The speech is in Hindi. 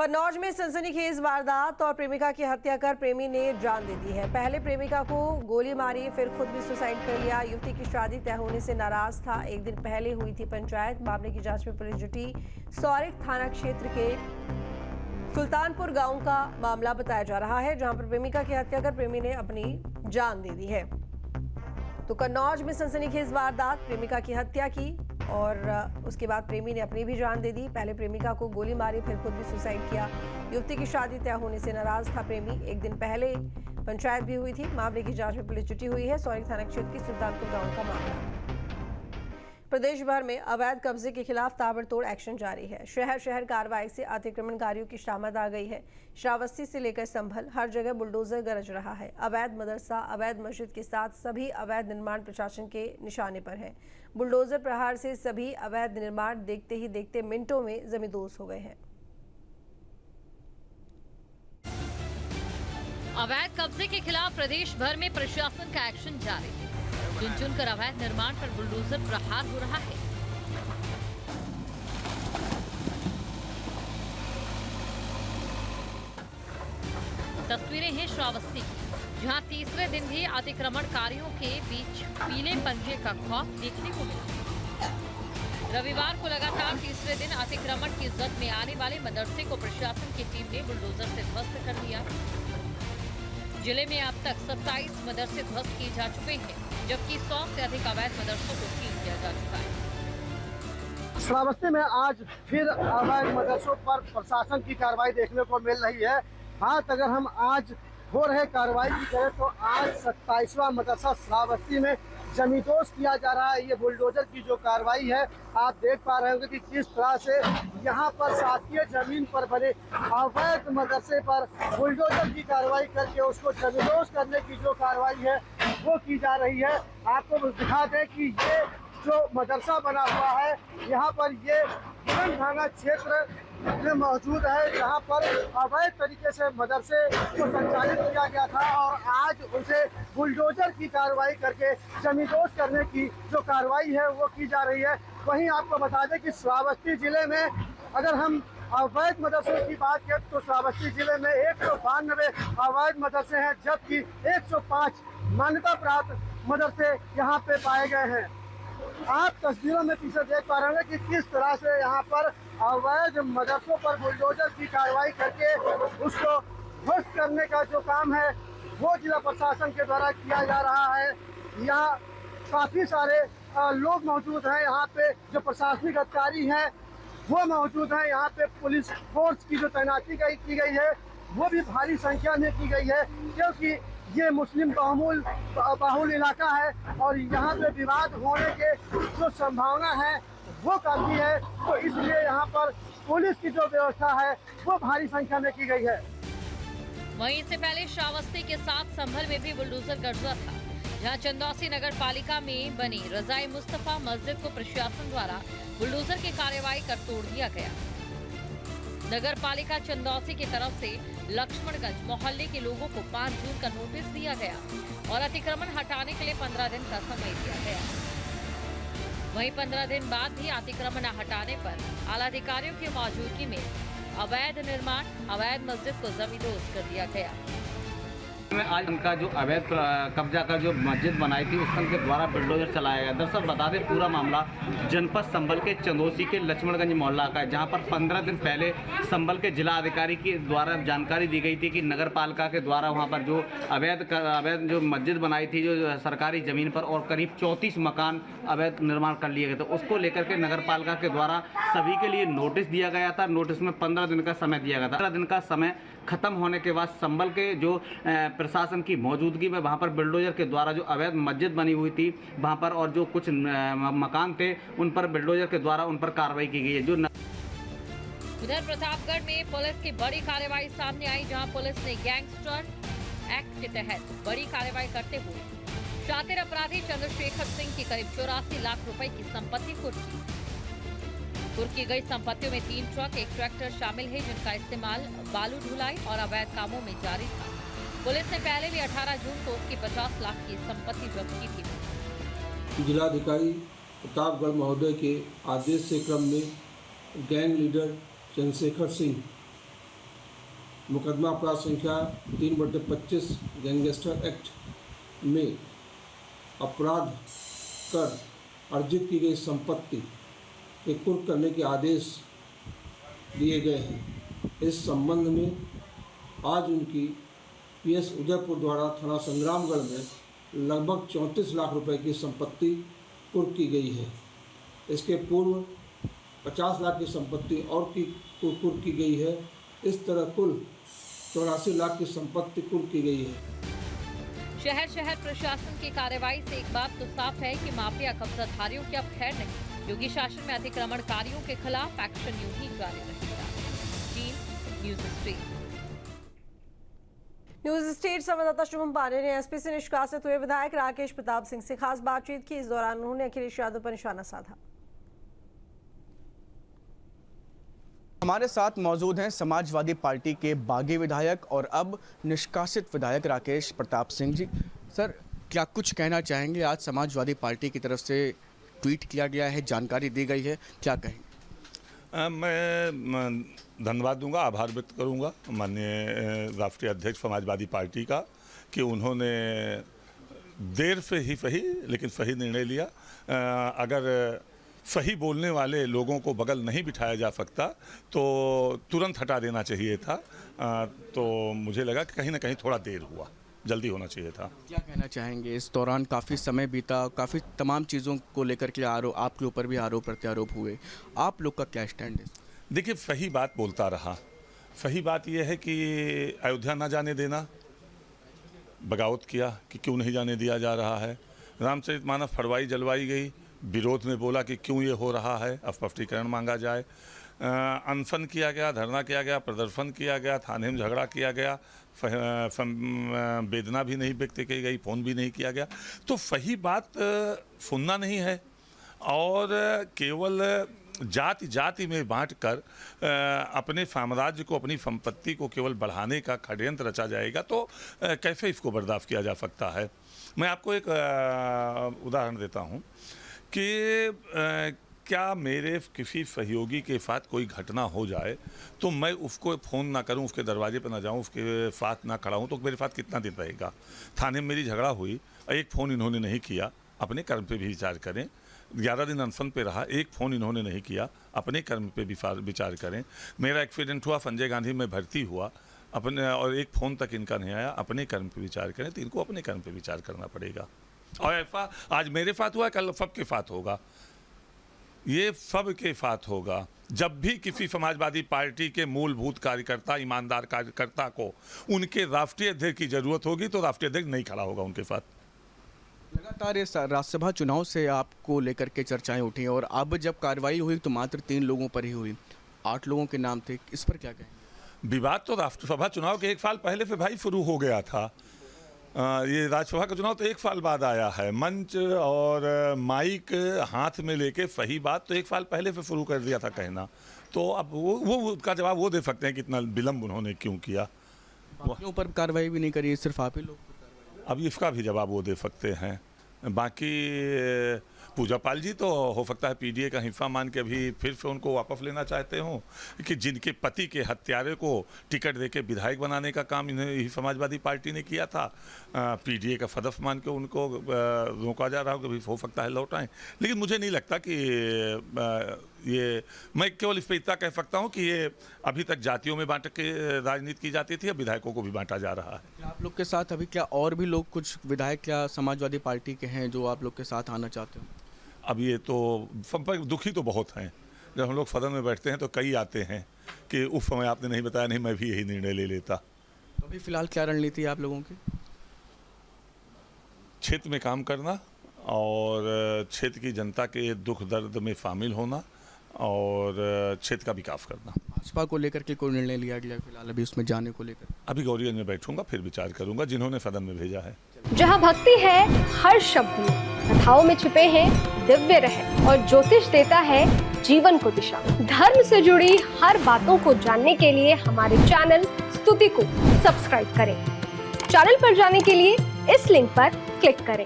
कन्नौज में सनसनीखेज वारदात और प्रेमिका की हत्या कर प्रेमी ने जान दे दी है। पहले प्रेमिका को गोली मारी, फिर खुद भी सुसाइड कर लिया। युवती की शादी तय होने से नाराज था। एक दिन पहले हुई थी पंचायत। मामले की जांच में पुलिस जुटी। सौरिक थाना क्षेत्र के सुल्तानपुर गांव का मामला बताया जा रहा है, जहां पर प्रेमिका की हत्या कर प्रेमी ने अपनी जान दे दी है। तो कन्नौज में सनसनीखेज वारदात, प्रेमिका की हत्या की और उसके बाद प्रेमी ने अपनी भी जान दे दी। पहले प्रेमिका को गोली मारी, फिर खुद भी सुसाइड किया। युवती की शादी तय होने से नाराज था प्रेमी। एक दिन पहले पंचायत भी हुई थी। मामले की जांच में पुलिस जुटी हुई है। सौरिक थाना क्षेत्र की सुल्तानपुर गांव का मामला। प्रदेश भर में अवैध कब्जे के खिलाफ ताबड़तोड़ एक्शन जारी है। शहर शहर कार्रवाई से अतिक्रमणकारियों की शामत आ गई है। श्रावस्ती से लेकर संभल हर जगह बुलडोजर गरज रहा है। अवैध मदरसा, अवैध मस्जिद के साथ सभी अवैध निर्माण प्रशासन के निशाने पर है। बुलडोजर प्रहार से सभी अवैध निर्माण देखते ही देखते मिनटों में जमींदोज हो गए हैं। अवैध कब्जे के खिलाफ प्रदेश भर में प्रशासन का एक्शन जारी है। चुन चुनकर अवैध निर्माण पर बुलडोजर प्रहार हो रहा है। तस्वीरें हैं श्रावस्ती की, जहां तीसरे दिन भी अतिक्रमणकारियों के बीच पीले पंजे का खौफ देखने को मिला। रविवार को लगातार तीसरे दिन अतिक्रमण की जद में आने वाले मदरसे को प्रशासन की टीम ने बुलडोजर से ध्वस्त कर दिया। जिले में अब तक 27 मदरसे ध्वस्त किए जा चुके हैं, जबकि 100 से अधिक अवैध मदरसों को सील किया जा चुका है। श्रावस्ती में आज फिर अवैध मदरसों पर प्रशासन की कार्रवाई देखने को मिल रही है। हाँ, अगर हम आज हो रहे कार्रवाई की करें तो आज 27वां मदरसा श्रावस्ती में जमींदोज किया जा रहा है। ये बुलडोजर की जो कार्रवाई है, आप देख पा रहे होंगे कि किस तरह से यहाँ पर शासकीय जमीन पर बने अवैध मदरसे पर बुलडोजर की कार्रवाई करके उसको जमींदोज करने की जो कार्रवाई है वो की जा रही है। आपको दिखा दें कि ये जो मदरसा बना हुआ है, यहाँ पर ये गिरन थाना क्षेत्र में मौजूद है, जहाँ पर अवैध तरीके से मदरसे को संचालित किया गया था और आज उसे बुलडोजर की कार्रवाई करके जमींदोज करने की जो कार्रवाई है वो की जा रही है। वहीं आपको बता दें कि श्रावस्ती जिले में अगर हम अवैध मदरसों की बात करें तो श्रावस्ती जिले में 192 अवैध मदरसे हैं, जबकि 105 मान्यता प्राप्त मदरसे यहाँ पे पाए गए हैं। आप तस्वीरों में पीछे देख पा रहे हैं कि किस तरह से यहाँ पर अवैध मदरसों पर बुलडोजर की कार्रवाई करके उसको ध्वस्त करने का जो काम है वो जिला प्रशासन के द्वारा किया जा रहा है। यहाँ काफ़ी सारे लोग मौजूद हैं। यहाँ पे जो प्रशासनिक अधिकारी हैं वो मौजूद हैं। यहाँ पे पुलिस फोर्स की जो तैनाती की गई है वो भी भारी संख्या में की गई है, क्योंकि ये मुस्लिम बाहुल इलाका है और यहाँ पे विवाद होने के जो संभावना है वो काफी है। तो इसलिए यहाँ पर पुलिस की जो व्यवस्था है वो भारी संख्या में की गई है। वहीं इससे पहले श्रावस्ती के साथ संभल में भी बुलडोजर गरजा था, जहाँ चंदौसी नगर पालिका में बनी रजाई मुस्तफा मस्जिद को प्रशासन द्वारा बुलडोजर की कार्यवाही कर तोड़ दिया गया। नगर पालिका चंदौसी की तरफ से लक्ष्मणगंज मोहल्ले के लोगों को 5 जून का नोटिस दिया गया और अतिक्रमण हटाने के लिए 15 दिन का समय दिया गया। वहीं 15 दिन बाद भी अतिक्रमण हटाने पर आला अधिकारियों की मौजूदगी में अवैध निर्माण, अवैध मस्जिद को जमींदोज कर दिया गया। आज उनका जो अवैध कब्जा का जो मस्जिद बनाई थी उसके द्वारा बुलडोजर चलाया गया। दरअसल बता दें पूरा मामला जनपद संभल के चंदौसी के लक्ष्मणगंज मोहल्ला का है, जहां पर 15 दिन पहले संभल के जिला अधिकारी के द्वारा जानकारी दी गई थी कि नगर पालिका के द्वारा वहां पर जो अवैध जो मस्जिद बनाई थी जो सरकारी ज़मीन पर, और करीब 34 मकान अवैध निर्माण कर लिए गए थे। उसको लेकर के नगर पालिका के द्वारा सभी के लिए नोटिस दिया गया था। नोटिस में 15 दिन का समय दिया गया था। 15 दिन का समय खत्म होने के बाद संभल के जो प्रशासन की मौजूदगी में वहां पर बुलडोजर के द्वारा जो अवैध मस्जिद बनी हुई थी वहां पर और जो कुछ मकान थे उन पर बुलडोजर के द्वारा उन पर कार्रवाई की गई है। जो उधर प्रतापगढ़ में पुलिस की बड़ी कार्रवाई सामने आई, जहां पुलिस ने गैंगस्टर एक्ट के तहत बड़ी कार्रवाई करते हुए शातिर अपराधी चंद्रशेखर सिंह की करीब 84 लाख रुपए की संपत्ति कुर्क की गई। संपत्तियों में 3 ट्रक, 1 ट्रैक्टर शामिल है, जिनका इस्तेमाल बालू ढुलाई और अवैध कामों में जारी था। पुलिस ने पहले भी 18 जून को उसकी 50 लाख की संपत्ति जब्त की थी। जिलाधिकारी प्रतापगढ़ महोदय के आदेश से क्रम में गैंग लीडर चंद्रशेखर सिंह मुकदमा अपराध संख्या 3/25 गैंगस्टर एक्ट में अपराध कर अर्जित की गई संपत्ति के कुर्क करने के आदेश दिए गए हैं। इस संबंध में आज उनकी पीएस उदयपुर द्वारा थाना संग्रामगढ़ में लगभग 34 लाख रुपए की संपत्ति कुर्क की गई है। इसके पूर्व 50 लाख की संपत्ति और कुर्क की गई है। इस तरह कुल 84 लाख की संपत्ति कुर्क की गई है। शहर प्रशासन की कार्रवाई से एक बात तो साफ है कि माफिया कब्जाधारियों की अब खैर नहीं। योगी शासन में अतिक्रमणकारियों के खिलाफ एक्शन यूं ही जारी रहेगा। News street. न्यूज स्टेट संवाददाता शुभम पांडे ने एसपी से निष्कासित हुए विधायक राकेश प्रताप सिंह से खास बातचीत की। इस दौरान उन्होंने अखिलेश यादव पर निशाना साधा। हमारे साथ मौजूद हैं समाजवादी पार्टी के बागी विधायक और अब निष्कासित विधायक राकेश प्रताप सिंह जी। सर, क्या कुछ कहना चाहेंगे? आज समाजवादी पार्टी की तरफ से ट्वीट किया गया है, जानकारी दी गई है, क्या कहेंगे? मैं धन्यवाद दूंगा, आभार व्यक्त करूंगा माननीय राष्ट्रीय अध्यक्ष समाजवादी पार्टी का कि उन्होंने देर से ही सही लेकिन सही निर्णय लिया। अगर सही बोलने वाले लोगों को बगल नहीं बिठाया जा सकता तो तुरंत हटा देना चाहिए था। तो मुझे लगा कि कहीं ना कहीं थोड़ा देर हुआ, जल्दी होना चाहिए था। क्या कहना चाहेंगे? इस दौरान काफ़ी समय बीता, काफ़ी तमाम चीज़ों को लेकर के आरोप, आपके ऊपर भी आरोप प्रत्यारोप हुए, आप लोग का क्या स्टैंड है? देखिए, सही बात बोलता रहा। सही बात यह है कि अयोध्या ना जाने देना, बगावत किया कि क्यों नहीं जाने दिया जा रहा है। रामचरितमानस फड़वाई जलवाई गई, विरोध में बोला कि क्यों ये हो रहा है, स्पष्टीकरण मांगा जाए। अनशन किया गया, धरना किया गया, प्रदर्शन किया गया, थाने में झगड़ा किया गया, वेदना भी नहीं व्यक्त की गई, फ़ोन भी नहीं किया गया। तो सही बात सुनना नहीं है और केवल जाति जाति में बांट कर अपने साम्राज्य को, अपनी संपत्ति को केवल बढ़ाने का षड्यंत्र रचा जाएगा तो कैसे इसको बर्दाश्त किया जा सकता है। मैं आपको एक उदाहरण देता हूँ कि क्या मेरे किसी सहयोगी के साथ कोई घटना हो जाए तो मैं उसको फ़ोन ना करूं, उसके दरवाजे पर ना जाऊं, उसके साथ ना खड़ा हूं तो मेरे साथ कितना दिन रहेगा। थाने में मेरी झगड़ा हुई, एक फ़ोन इन्होंने नहीं किया, अपने कर्म पे भी विचार करें। 11 दिन अनशन पे रहा, एक फ़ोन इन्होंने नहीं किया, अपने कर्म पे भी विचार करें। मेरा एक्सीडेंट हुआ, संजय गांधी में भर्ती हुआ, अपने और एक फ़ोन तक इनका नहीं आया, अपने कर्म पे विचार करें। तो इनको अपने कर्म पे विचार करना पड़ेगा। और ऐसा आज मेरे साथ हुआ, कल सबके साथ होगा, ये सब के साथ होगा। जब भी किसी समाजवादी पार्टी के मूलभूत कार्यकर्ता, ईमानदार कार्यकर्ता को उनके राष्ट्रीय अध्यक्ष की जरूरत होगी तो राष्ट्रीय अध्यक्ष नहीं खड़ा होगा उनके साथ। लगातार इस राज्यसभा चुनाव से आपको लेकर के चर्चाएं उठी और अब जब कार्रवाई हुई तो मात्र 3 लोगों पर ही हुई, 8 लोगों के नाम थे, इस पर क्या कहें? विवाद तो राष्ट्रसभा चुनाव के 1 साल पहले से भाई शुरू हो गया था। ये राज्यसभा का चुनाव तो 1 साल बाद आया है। मंच और माइक हाथ में लेके सही बात तो 1 साल पहले से शुरू कर दिया था कहना। तो अब वो उसका जवाब वो दे सकते हैं कितना विलम्ब उन्होंने क्यों किया। बाकियों पर कार्रवाई भी नहीं करी, सिर्फ आप ही लोग। अब इसका भी जवाब वो दे सकते हैं। बाकी पूजा पाल जी तो हो सकता है पीडीए का हिस्सा मान के अभी फिर से उनको वापस लेना चाहते हों कि जिनके पति के हत्यारे को टिकट देके विधायक बनाने का काम इन्हें समाजवादी पार्टी ने किया था, पीडीए का सदस्य मान के उनको रोका जा रहा हो, कभी हो सकता है लौट आएँ। लेकिन मुझे नहीं लगता कि ये, मैं केवल इस पर इतना कह सकता हूँ कि ये अभी तक जातियों में बांट के राजनीति की जाती थी, अब विधायकों को भी बांटा जा रहा है। क्या आप लोग के साथ अभी क्या और भी लोग, कुछ विधायक क्या समाजवादी पार्टी के हैं जो आप लोग के साथ आना चाहते हो? अब ये तो दुखी तो बहुत हैं। जब हम लोग सदन में बैठते हैं तो कई आते हैं कि उस समय आपने नहीं बताया, नहीं मैं भी यही निर्णय ले लेता। तो अभी फिलहाल क्या रणनीति है आप लोगों की? क्षेत्र में काम करना और क्षेत्र की जनता के दुख दर्द में शामिल होना और क्षेत्र का विकास करना। भाजपा को लेकर के कोई निर्णय लिया गया फिलहाल अभी उसमें जाने को लेकर? अभी गौरीगंज में बैठूंगा, फिर विचार करूंगा जिन्होंने सदन में भेजा है। जहाँ भक्ति है हर शब्द में, कथाओं में छिपे हैं दिव्य रहस्य और ज्योतिष देता है जीवन को दिशा। धर्म से जुड़ी हर बातों को जानने के लिए हमारे चैनल स्तुति को सब्सक्राइब करें। चैनल पर जाने के लिए इस लिंक पर क्लिक करें।